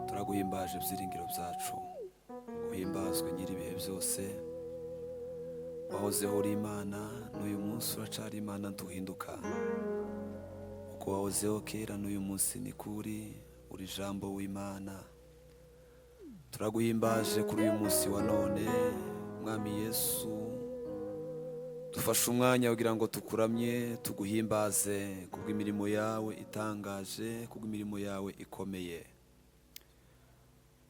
turaguhimbaje byiringiro byacu, uhimbazwe nyiri ibihe byose. Wahozeho uri Imana, n'uyu munsi uracari Imana ntuhinduka. Uko wahozeho kera n'uyu munsi ni kuri, uri Jambo w'Imana. Turaguhimbaje kuri uyu munsi wa none, Mwami Yesu. Dufashe umwanya kugira ngo tukuramye, tuguhimbaze kubw'imirimo yawe itangaje, kubw'imirimo yawe ikomeye.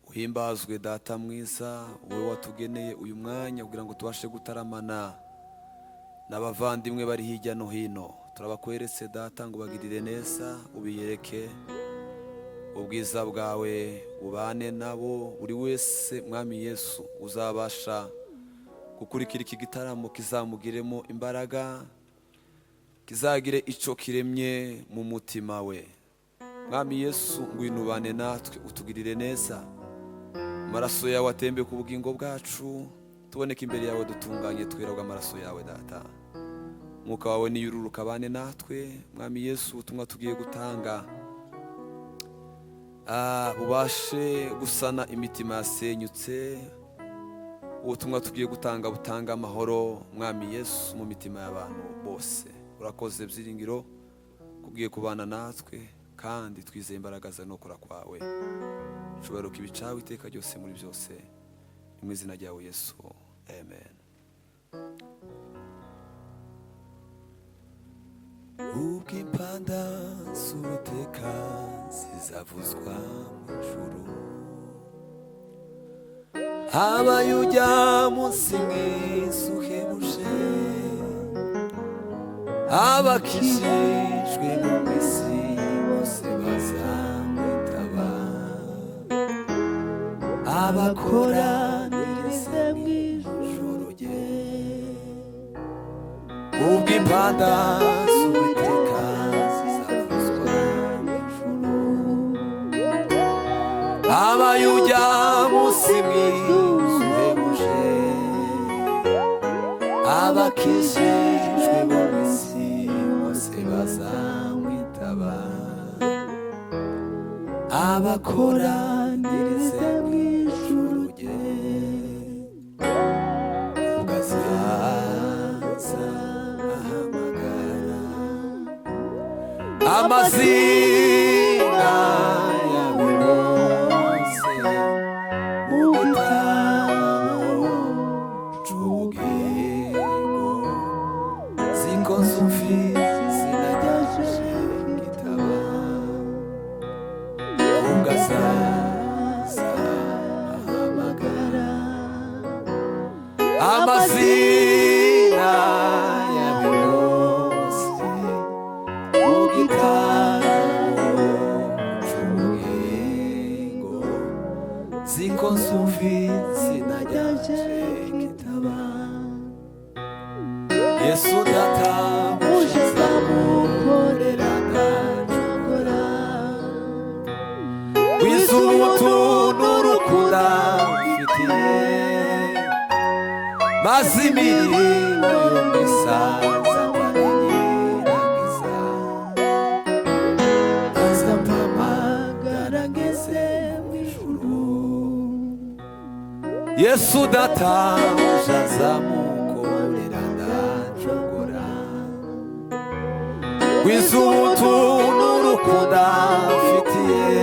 Uhimbazwe Data mwiza, wowe watugeneye uyu mwanya kugira ngo tubashe gutaramana n'abavandimwe bari hirya no hino. Turabakweretse Data ngo bagirire neza, ubiyereke ubwiza bwawe, ubane nabo. Buri wese Mwami Yesu uzabasha gukurikira iki gitaramo kizamugiremo imbaraga, kizagire ico kiremye mu mutima we. Mwami Yesu ngwino ubane natwe, utugirire neza. Amaraso yawe atembe ku bugingo bwacu, tuboneke imbere yawe dutunganye twera bw'amaraso yawe Data. Mwuka wawe niyururuka bane natwe Mwami Yesu, ubutumwa tugiye gutanga bubashe gusana imitima yasenyutse. Ubutumwa tugiye gutanga butanga amahoro Mwami Yesu mu mitima y'abantu bose. Urakoze byiringiro kugiye kubana natwe, kandi twizeye imbaraga za nokora kwawe. Shobora kibicawe iteka ryose muri byose, mu izina ryawe Yesu, amen. Ubwo impanda z'Uwiteka zizavuzwa mu ijuru, habaye ujya munsi mwiza uhebuje, abakijijwe mu isi bose bazamwitaba, abakoranirize mu ijuru rye. Ubwo impanda z'Uwiteka zizavuzwa mu ijuru, habaye ujya munsi mwiza uhebuje, abakijijwe mu isi bose bazamwitaba, abakoranirize mu ijuru rye. Ubwo azaza ahamagara amazina yawe yose mu gitabo c'ubugingo, ziko nzumvise sinajyaje igitabo. Ubwo azaza ahamagara amazina yawe yose mu gitabo c'ubugingo, ziko nzumvise sinajyaje igitabo. Yesu Data mushiza mukorera ndacogora, w'iz'ubuntu n'urukundo ufitiye, maze imirimo yo misaza mpanirangiza, azampamagara ngeze mu ijuru. Yesu Data mushiza mukorera ndacogora, w'iz'ubuntu n'urukundo ufitiye,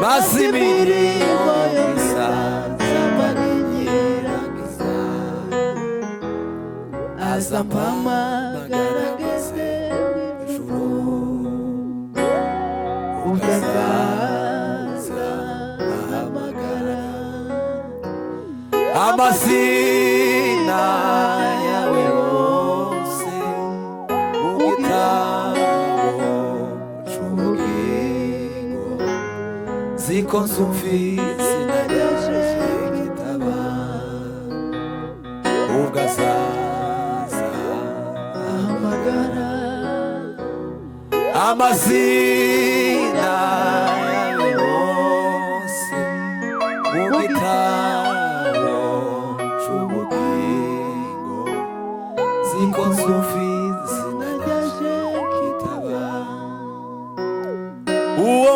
maze imirimo yo misaza mpanirangiza, azampamagara ngeze mu ijuru. Ubwo azaza ahamagara amazina yawe yose mu gitabo c'ubugingo, ziko nzumvise sinajyaje igitabo. Ubwo azaza ahamagara amazina yawe yose mu gitabo c'ubugingo, ziko nzumvise sinajyaje igitabo. Uwo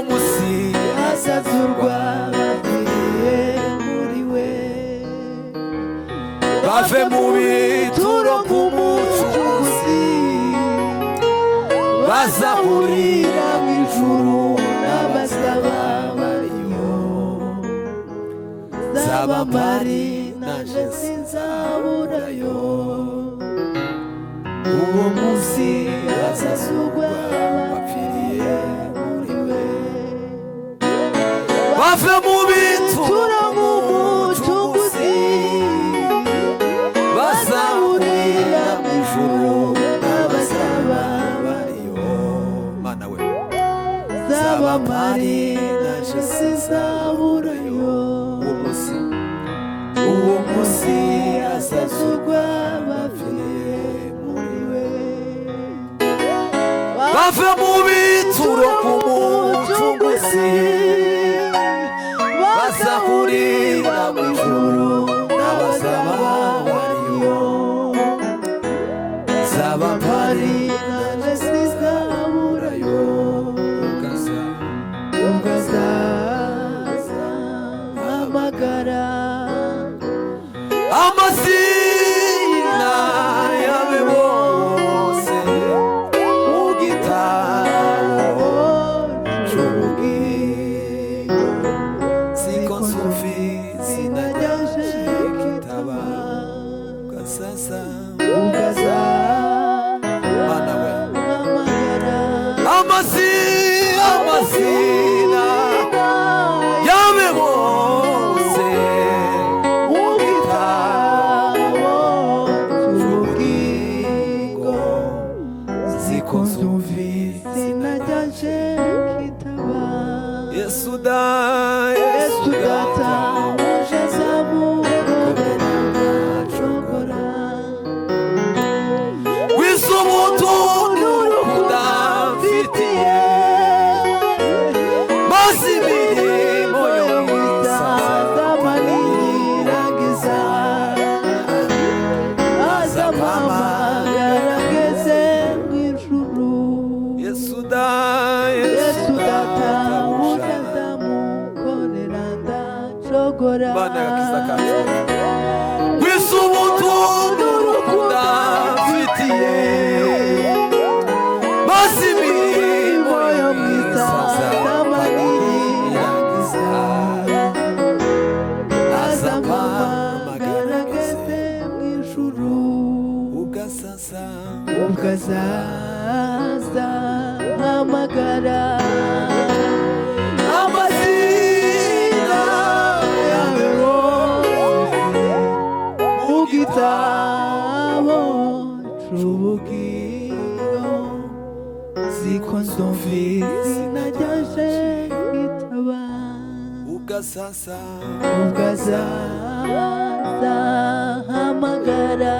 bave mu bituro k'umucunguzi bazahurira mu ijuru n'abazaba bariyo. Zaba mpari naje sinzaburayo, uwo munsi hazazurwa abapfiriye muri we. Bave mu bituro k'umucunguzi bazahurira mu ijuru n'abazaba bariyo. Mana we, zaba mpari naje sinzaburayo, uwo munsi hazazurwa abapfiriye muri we. Bave mu bituro k'umucunguzi bazahurira mu ijuru n'abazaba bariyo. Zaba mpari naje sinzaburayo, ugazaza hamagara amazina yawe bose mu gitabo c'ubugingo. Siko nsufisi najyaje kitaba, ugazaza Mana we, amazina yawe bose mu gitabo c'ubugingo. Siko nsufisi najyaje kitaba. Yesu data uje azamukorera ntacogora, wize ubutunzi urukundo mfitiye, maze imirimo yo mwiza niyiragiza. azampamagara ngeze mu ijuru. Yesu data uje azamukorera ntacogora, wize ubutunzi urukundo mfitiye, maze imirimo yo mwiza niyiragiza. azampamagara ngeze mu ijuru, ugazaza hamagara amazina yawe bose mu gitabo c'ubugingo. Siko nsufisi najyaje kitaba, ugazaza hamagara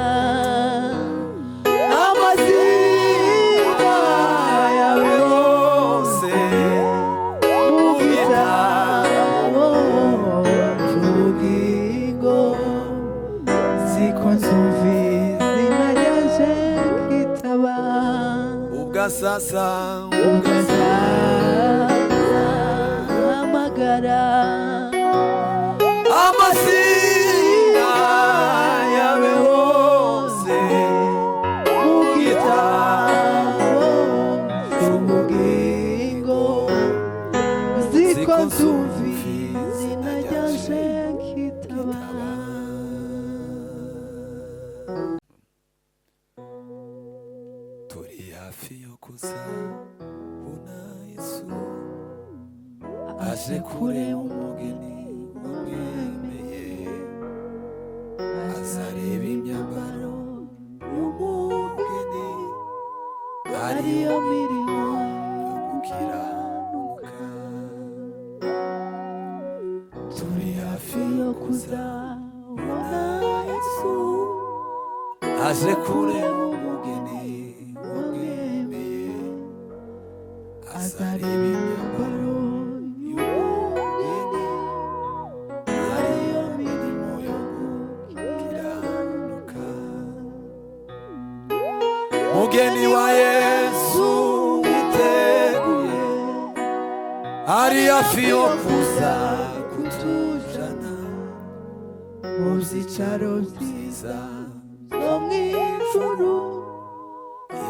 amazina yawe bose mu gitabo c'ubugingo. Siko nsufisi najyaje kitaba, ugazaza hamagara amazina yawe bose mu gitabo c'ubugingo. Siko nsufisi najyaje kitaba. Turi hafi yo kuzabona Yesu, aje kureba umugeni wamwemeye. Azareba imyambaro y'umugeni, ariyo mirimo yo gukiranuka. Turi hafi yo kuzabona Yesu, aje kureba umugeni wamwemeye. Azareba imyambaro y'umugeni, ariyo mirimo yo gukiranuka. Mugeni wa Yesu witeguye, ari hafi yo kuza kutujana. mu byicaro byiza byo mu ijuru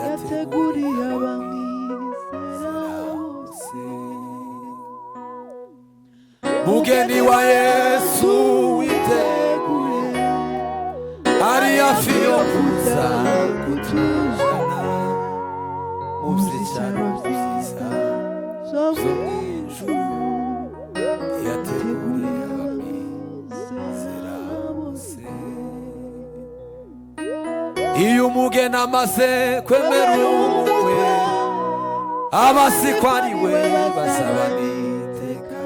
yateguriye abamwizera bose. mugeni wa Yesu witeguye ari hafi yo kuza kutujana mu byicaro byiza byo mu ijuru yateguriye abamwizera bose. iyo umugeni amaze kwemera umukwe aba si ko ari we bazabana iteka,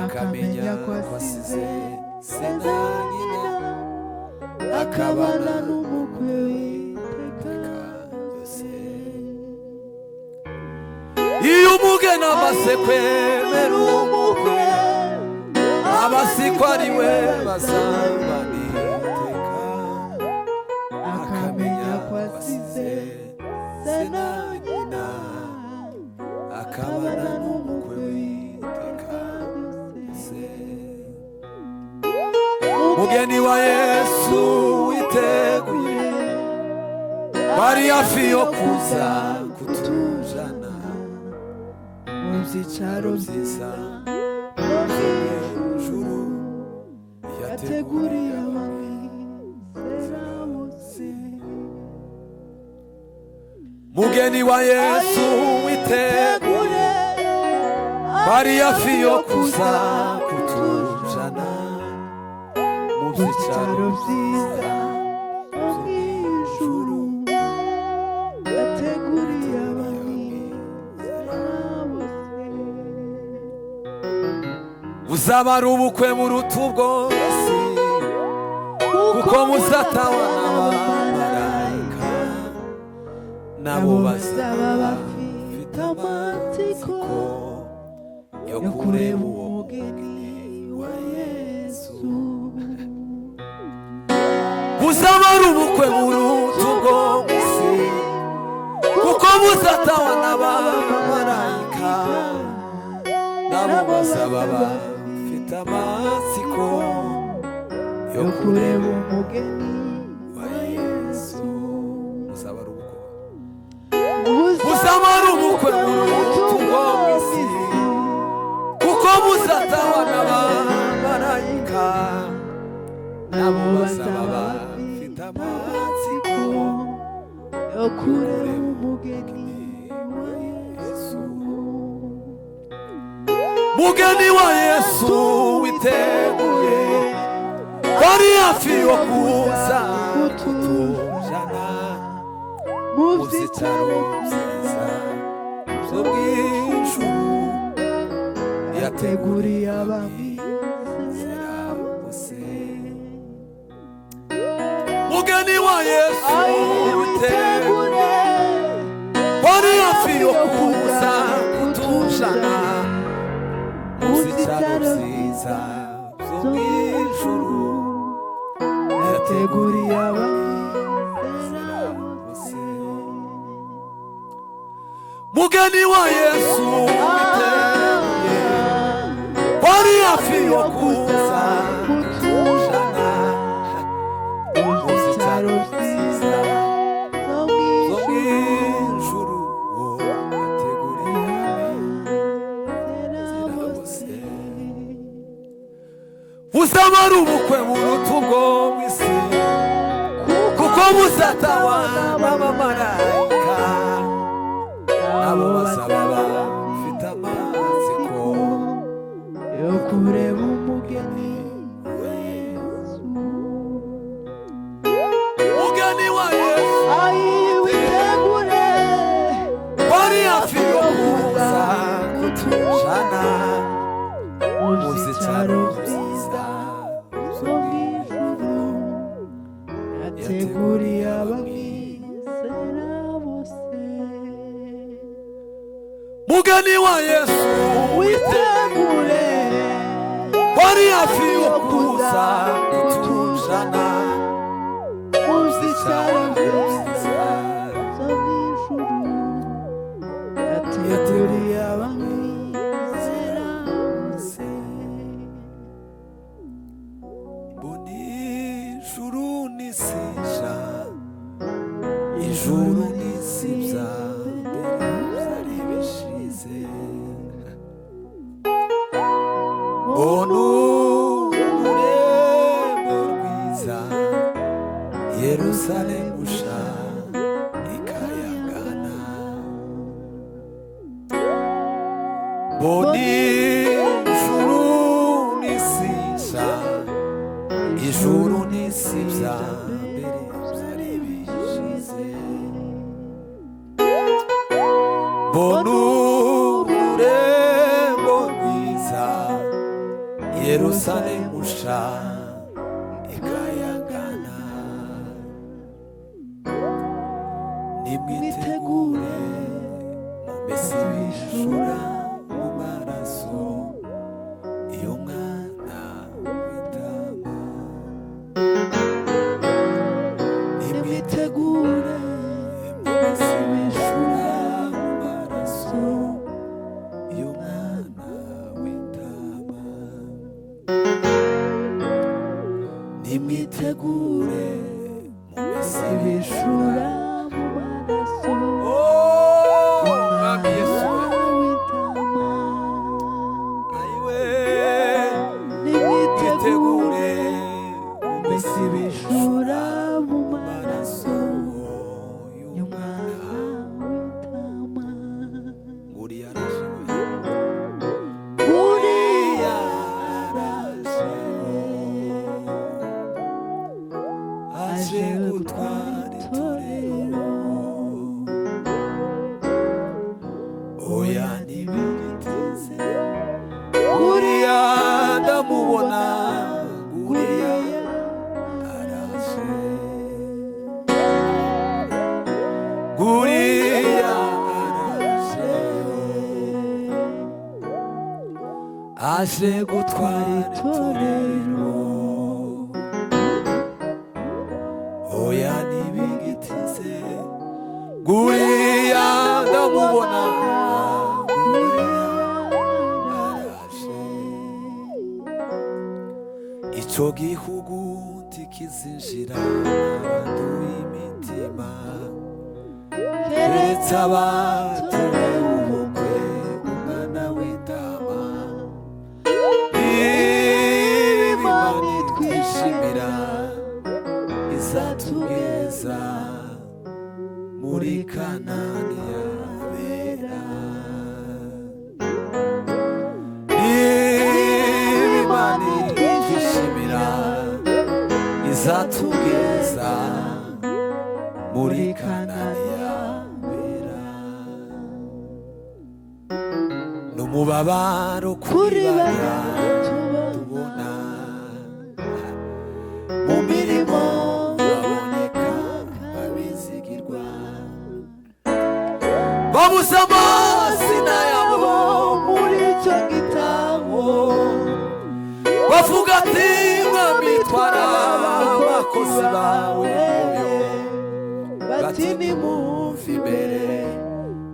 akamenya ko asize se na nyina, akabana n'umukwe w'iteka ryose. iyo umugeni amaze kwemera umukwe aba si ko ari we bazabana iteka, akamenya ko asize se na nyina, akabana n'umukwe w'iteka ryose. mugeni wa Yesu witeguye bari hafi yo kuza kutujana mu byicaro byiza byo mu ijuru yateguriye abamwizera bose. mugeni wa Yesu witeguye bari hafi yo kuza kutujana mu byicaro byiza byo mu ijuru yateguriye abamwizera bose. buzaba ari ubukwe buruta ubwose kuko muzatawa n'abamarayika nabo bazaba bafite amatsiko yo kureba uwo mugeni wa Yesu. buzaba ari ubukwe buruta ubwose kuko muzatawa n'abamarayika nabo bazaba bafite amatsiko yo kureba umugeni wa Yesu. buzaba ari ubukwe buzaba ari ubukwe buruta ubwose kuko muzatawa n'abamarayika nabo bazaba bafite amatsiko yo kureba umugeni wa Yesu. mugeni wa Yesu witeguye bari hafi yo kuza kutujana mu byicaro byiza byo mu ijuru yateguriye abamwizera bose. mugeni wa Yesu witeguye bari hafi yo kuza kutujana mu byicaro byiza byo mu ijuru yateguriye abamwizera bose. mugeni wa Yesu witeguye bari hafi yo kuza kutujana mu byicaro byiza byo mu ijuru yateguriye abamwizera bose. buzaba ari ubukwe buruta ubwo mu isi kuko muzatawa n'abamarayika nabo bazaba bafite amatsiko yo kureba umugeni wa Yesu. mugeni wa Yesu witegure bari hafi yo kuza kutujana mu byicaro byiza byo mu ijuru yateguriye abamwizera bose. mugeni wa Yesu witegure bari hafi yo kuza kutujana mu byicaro byiza byo mu ijuru yateguriye abamwizera bose. ijuru n'isi nshya, ijuru n'isi bya mbere byari bishize. Mbona ururembo rwiza, Yerusalemu nshya ikayangana. Mbona ijuru n'isi nshya, ijuru n'isi bya mbere byari bishize. Mbona ururembo rwiza, Yerusalemu nshya ikayangana. Nimwitegure mumese ibishura mu maraso y'umwana w'intama. Nimwitegure mumese ibishura mu maraso y'umwana w'intama. Nimwitegure mumese ibishura mu maraso y'umwami Yesu. Ayiwe, nimwitegure mumese ibishura mu maraso y'umwana w'intama. Uriya araje we, uriya araje, aje gutwara itorero. Oya ntibigiteze, uriya ndamubona, uriya araje, uriya araje, aje gutwara itorero. Oya ntibigiteze, uriya ndamubona, uriya araje. Ico gihugu ntikizinjira abanduye imitima, keretse abatorewe ubukwe umwana w'intama. Imana twishimira izatugeza muri Kanani y'abera. Imana twishimira izatugeza muri Kanani y'abera. N'umubabaro kuri bariya tubona mu mirimo baboneka babizigirwa, babuze amazina yabo muri icyo gitabo, bavuga ati mwami twara abakozi bawe, bati nimumve imbere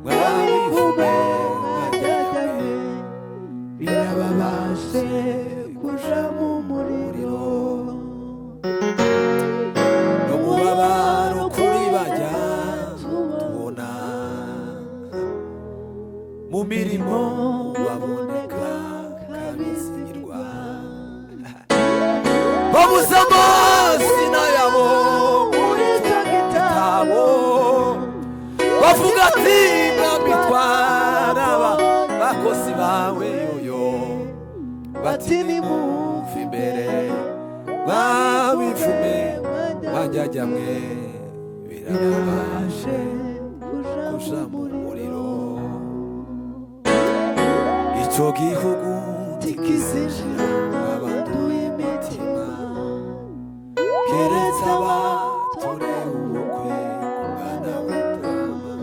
mwabivume mwajyajyame, birababashe kuja mu muriro. N'umubabaro kuri bajya tubona mu mirimo baboneka kabizigirwa, babuze amazina yabo muri icyo gitabo, bavuga ati mwami twara abakozi bawe yoyo, bati nimumve imbere babivume bajyajyamwe, birababashe kuja mu muriro. Ico gihugu ntikizinjira abanduye imitima, keretse abatorewe ubukwe umwana w'intama.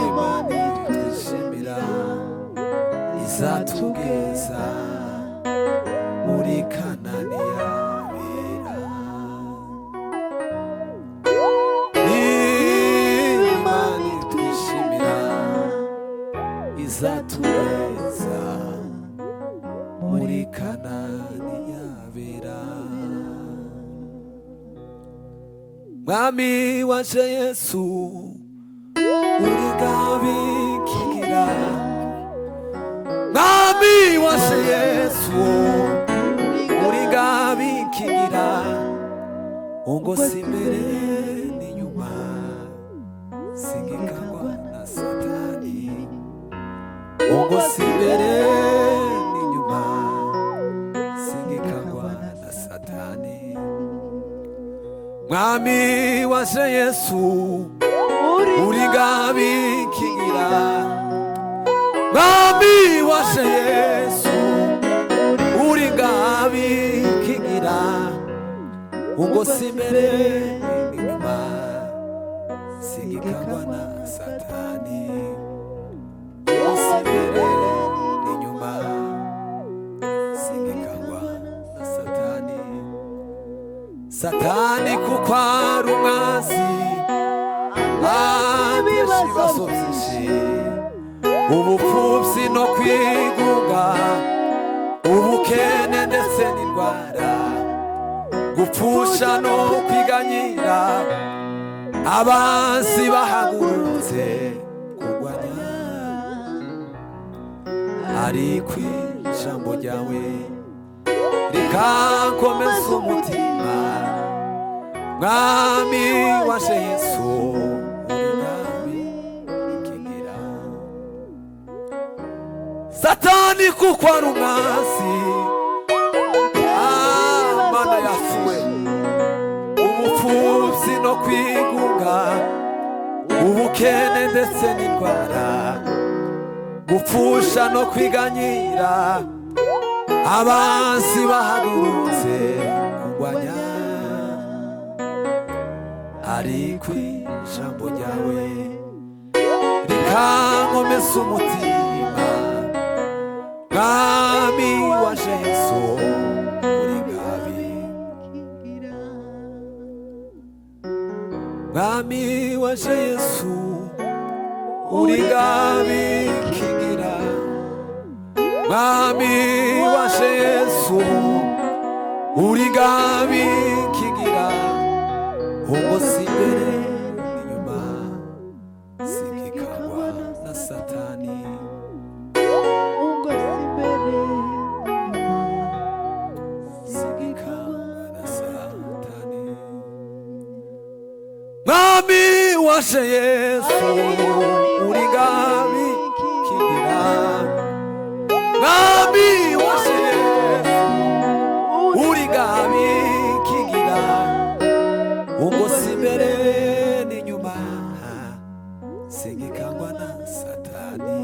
Imana twishimira izatugeza muri Kanani y'abera. Imana twishimira izatugeza mwami waje Yesu uri ngabikingira mwami waje Yesu uri ngabikingira ungosi imbere n'inyuma singikangwa na Satani ungosi imbere n'inyuma singikangwa na Satani mwami waje Yesu uri ngabikingira mwami waje Yesu uri ngabikingira ungosi imbere n'inyuma singikangwa na Satani ungosi imbere n'inyuma singikangwa na Satani Satani kuko ari umwanzi abesha ibibazo byinshi ubupfubyi no kwigunga ubukene ndetse n'indwara gupfusha no kwiganyira abanzi bahagurutse kurwanya ariko ijambo ryawe rikankomeza umutima mwami waje Yesu uri ngabikingira Satani kuko ari umwanzi mana yafuwe ubupfubyi no kwigunga ubukene ndetse n'indwara gupfusha no kwiganyira abanzi bahagurutse kurwanya ariko ijambo ryawe rikankomeza umutima mwami waje Yesu uri ngabikingira mwami waje Yesu uri ngabikingira mwami waje Yesu uri ngabikingira ungosi imbere n'inyuma singikangwa na Satani ungosi imbere n'inyuma singikangwa na Satani mwami waje Yesu uri ngabikingira mwami waje Yesu uri ngabikingira ungosi imbere n'inyuma singikangwa na Satani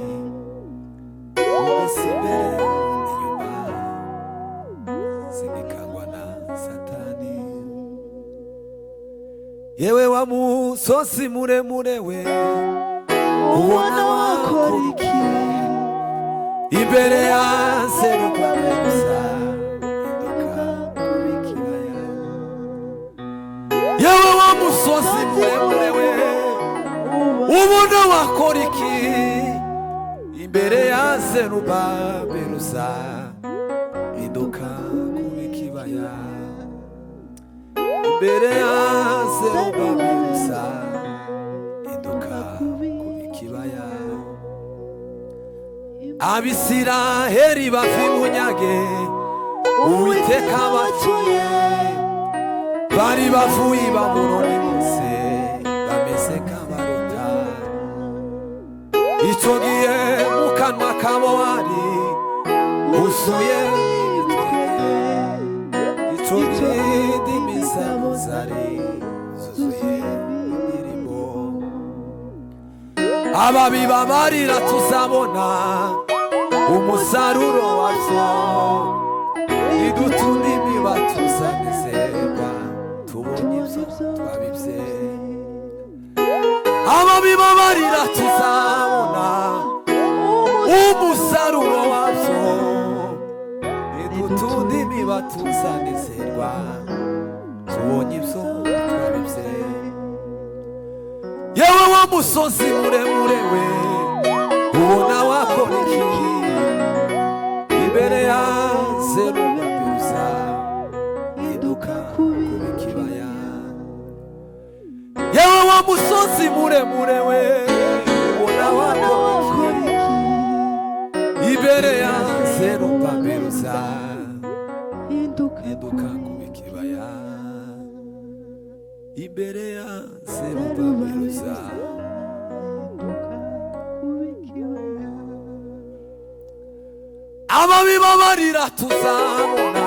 ungosi imbere n'inyuma singikangwa na Satani yewe wa musozi muremure we ubona wakora iki imbere ya Zerubabeli yewe wa musozi muremure we ubona wakora iki imbere ya Zerubabeli iduka kuba ikibaya imbere ya Zerubabeli iduka kuba ikibaya Abisiraheli bava ibunyage Uwiteka baciye bari bavuye i Babuloni bose bameze nk'abaruta icyo gihe mu kanwa kabo hari huzuye ibitwenge icyo gihe indimi zabo zari zuzuye indirimbo ababiba barira tuzabona umusaruro wabyo idutuma imiba tuzanezerwa tubonye ibyo twabibye ababiba barira tuzabona umusaruro wabyo idutuma imiba tuzanezerwa tubonye ibyo twabibye yewe wa musozi muremure we ubona wakora iki imbere ya Zerubabeli iduka kuba ikibaya wa musozi muremure we ubona wakora imbere ya Zerubabeluza hinduka kuba ikibaya imbere ya Zerubabeluza ababiba barira tuzabona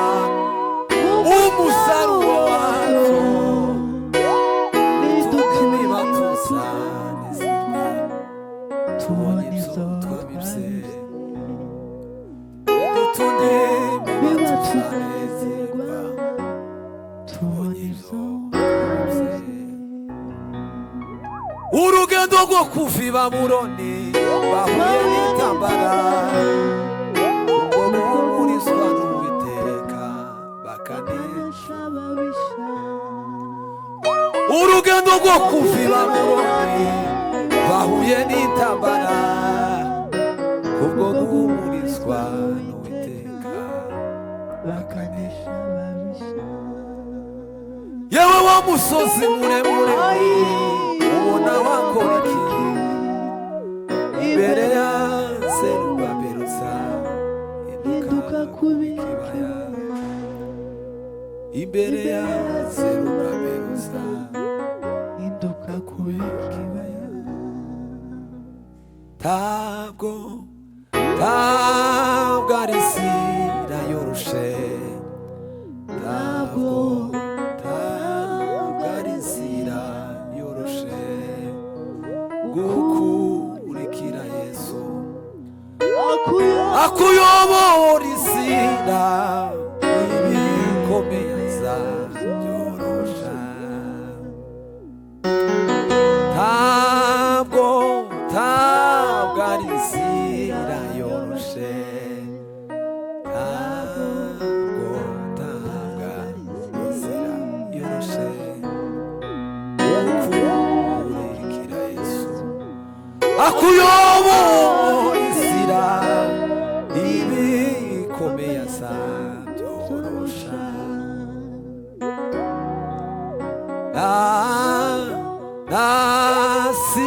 umusaruro wazo niba tuzanezerwa tubonye ibyo twabibye bidutunde niba tuzanezerwa tubonye ibyo twabibye urugendo rwo kuva i Babuloni bahuye n'intambara urugendo rwo kuva i Babuloni bahuye n'intambara ubwo guhumurizwa n'Uwiteka bakanesha ababisha yewe wa musozi muremure ubona wakora iki imbere ya Zerubabeluza hinduka kuba ikibaya imbere ya Zerubabeluza hinduka kuba ikibaya ntabwo ari inzira yoroshe ntabwo ari inzira yoroshe gukurikira Yesu akuyobora inzira ibikomeye azabyorosha ntabwo ari inzira yoroshe ntabwo ari inzira yoroshe gukurikira Yesu akuyobora inzira ibikomeye azabyorosha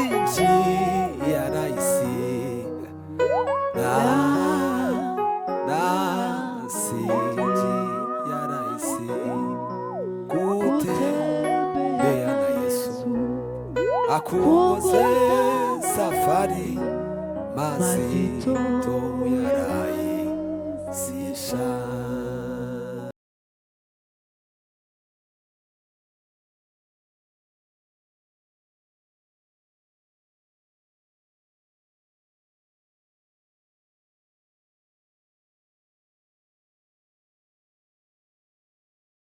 nasinjiye arayisiga nasinjiye arayisiga gutembea na Yesu akuze safari mazito yarayisisha